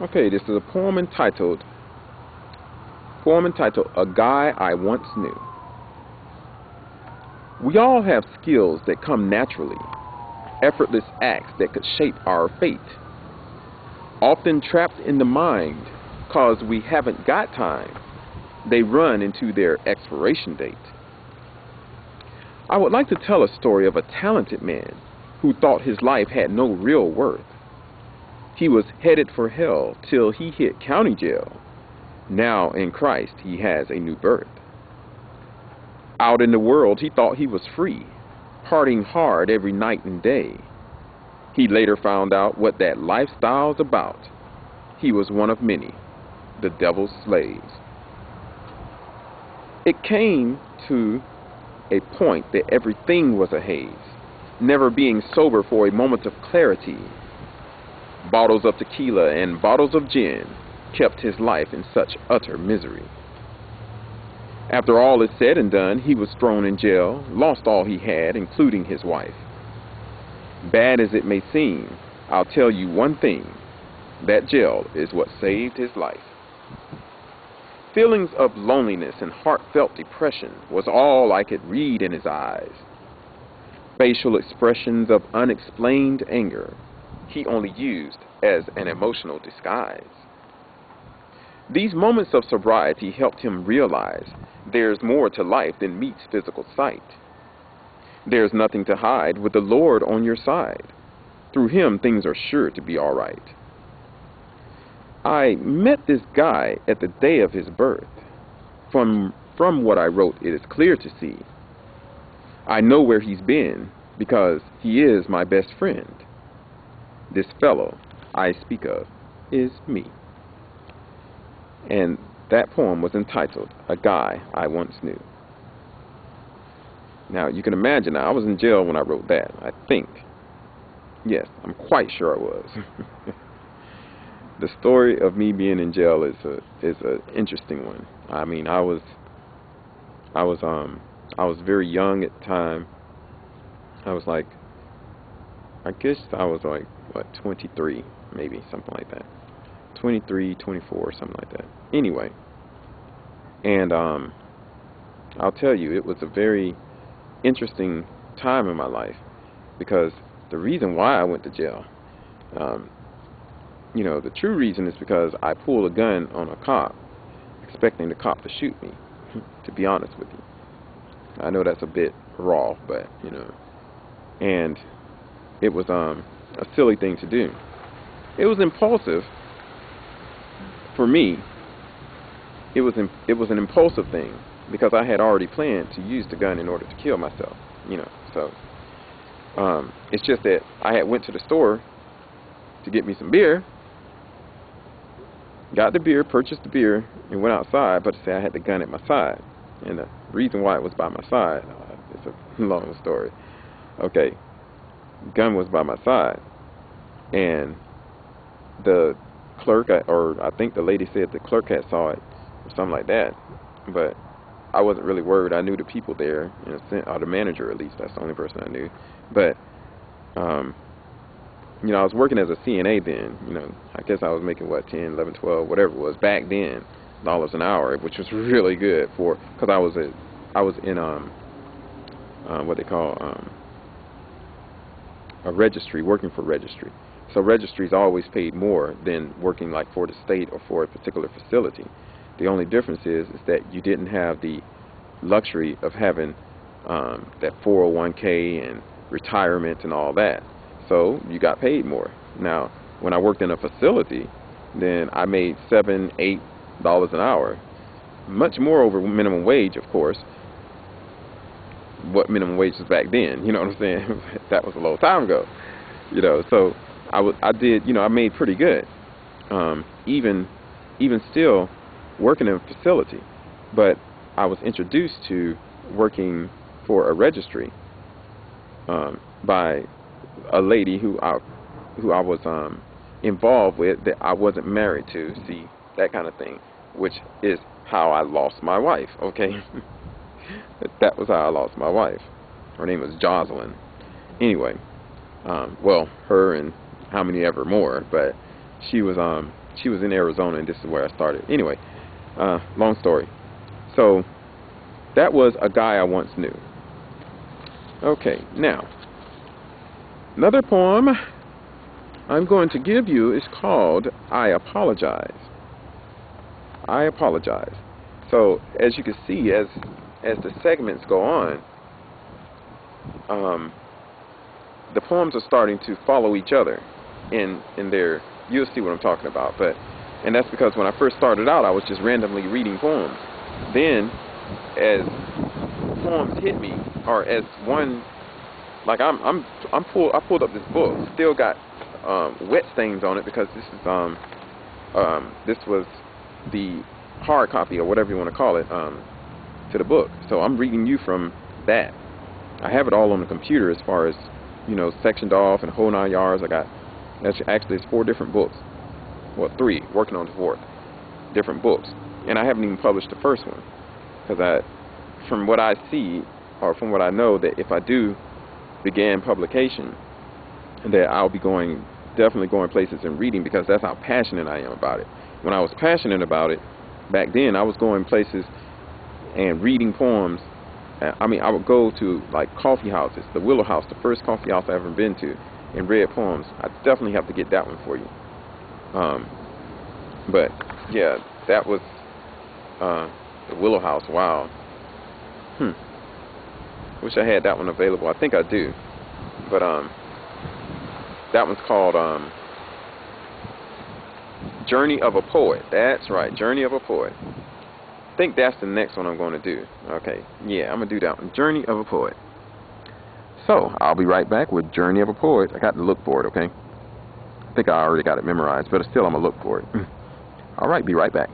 Okay, this is a poem entitled A Guy I Once Knew. We all have skills that come naturally, effortless acts that could shape our fate. Often trapped in the mind, cause we haven't got time, they run into their expiration date. I would like to tell a story of a talented man who thought his life had no real worth. He was headed for hell till he hit county jail. Now in Christ he has a new birth. Out in the world he thought he was free, partying hard every night and day. He later found out what that lifestyle's about. He was one of many, the devil's slaves. It came to a point that everything was a haze, never being sober for a moment of clarity. Bottles of tequila and bottles of gin kept his life in such utter misery. After all is said and done, he was thrown in jail, lost all he had, including his wife. Bad as it may seem, I'll tell you one thing, that jail is what saved his life. Feelings of loneliness and heartfelt depression was all I could read in his eyes. Facial expressions of unexplained anger he only used as an emotional disguise. These moments of sobriety helped him realize there's more to life than meets physical sight. There's nothing to hide with the Lord on your side. Through him, things are sure to be all right. I met this guy at the day of his birth. From what I wrote, it is clear to see. I know where he's been because he is my best friend. This fellow I speak of is me. And that poem was entitled A Guy I Once Knew. Now, you can imagine, I was in jail when I wrote that, I think. Yes, I'm quite sure I was. The story of me being in jail is an interesting one. I mean, I was very young at the time. I was like, I guess I was like, what, 23, maybe, something like that. 23, 24, something like that. Anyway, and I'll tell you, it was a very interesting time in my life because the reason why I went to jail, you know, the true reason is because I pulled a gun on a cop, expecting the cop to shoot me, to be honest with you. I know that's a bit raw, but, you know, and it was a silly thing to do. It was impulsive. For me, it was an impulsive thing because I had already planned to use the gun in order to kill myself, you know. So it's just that I had went to the store to get me some beer, got the beer, purchased the beer, and went outside. But to say I had the gun at my side, and the reason why it was by my side, it's a long story. Okay, gun was by my side, and the clerk, or I think the lady said the clerk had saw it or something like that, but I wasn't really worried. I knew the people there, you know, or the manager at least. That's the only person I knew. But you know, I was working as a CNA then. You know, I guess I was making what, 10, 11, 12, whatever it was back then, dollars an hour, which was really good for, because I was in what they call a registry, working for registry. So registries always paid more than working like for the state or for a particular facility. The only difference is that you didn't have the luxury of having that 401k and retirement and all that. So you got paid more. Now, when I worked in a facility, then I made $7, $8 an hour. Much more over minimum wage, of course. What minimum wage was back then, you know what I'm saying? That was a long time ago. You know, so I did, you know, I made pretty good. Even still working in a facility. But I was introduced to working for a registry by a lady who I was involved with that I wasn't married to. See, that kind of thing, which is how I lost my wife. Okay, that was how I lost my wife. Her name was Jocelyn. Anyway, well, her and how many ever more, but she was she was in Arizona, and this is where I started. Anyway, long story. So that was a guy I once knew. Okay, now another poem I'm going to give you is called I Apologize. I Apologize. So as you can see, as the segments go on, the poems are starting to follow each other in their, you'll see what I'm talking about. And that's because when I first started out, I was just randomly reading poems. Then as poems hit me, or as one, like I pulled up this book, still got wet stains on it because this was the hard copy, or whatever you want to call it, to the book. So I'm reading you from that. I have it all on the computer as far as, you know, sectioned off and whole 9 yards. I got, actually it's 4 different books. Well, 3, working on the 4th. Different books. And I haven't even published the first one. Because from what I see, or from what I know, that if I do begin publication, that I'll be definitely going places and reading, because that's how passionate I am about it. When I was passionate about it, back then, I was going places and reading poems. I mean, I would go to like coffee houses, the Willow House, the first coffee house I ever been to, and read poems. I definitely have to get that one for you. But yeah, that was the Willow House. Wow. Wish I had that one available. I think I do. But that one's called Journey of a Poet. That's right, Journey of a Poet. I think that's the next one I'm going to do. Okay, yeah, I'm going to do that one, Journey of a Poet. So, I'll be right back with Journey of a Poet. I got to look for it, okay? I think I already got it memorized, but still I'm going to look for it. All right, be right back.